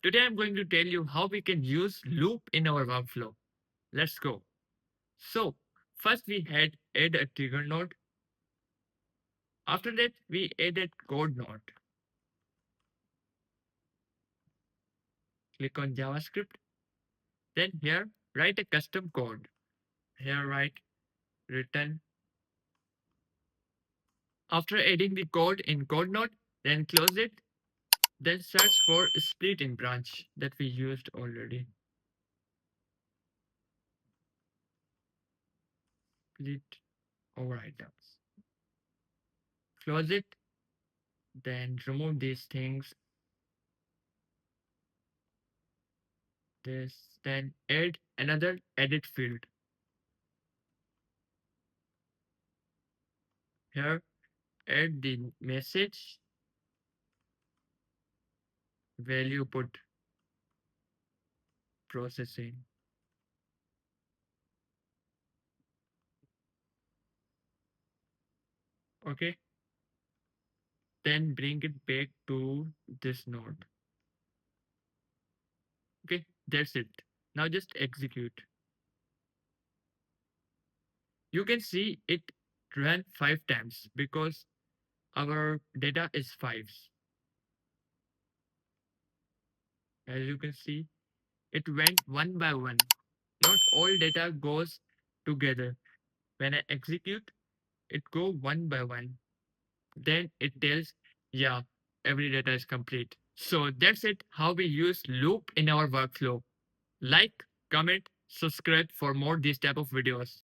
Today I'm going to tell you how we can use loop in our workflow. Let's go. So, first we had add a trigger node. After that, we added code node. Click on JavaScript. Then here, write a custom code. Here write return. After adding the code in code node, then close it. Then search for split in branch that we used already. Split over items. Close it. Then remove these things. This. Then add another edit field. Here, add the message value put processing. Okay. Then bring it back to this node. Okay, that's it. Now just execute. You can see it ran 5 times because our data is fives. As you can see, it went one by one. Not all data goes together. When I execute, it go one by one. Then it tells, yeah, every data is complete. So that's it, how we use loop in our workflow. Like, comment, subscribe for more these type of videos.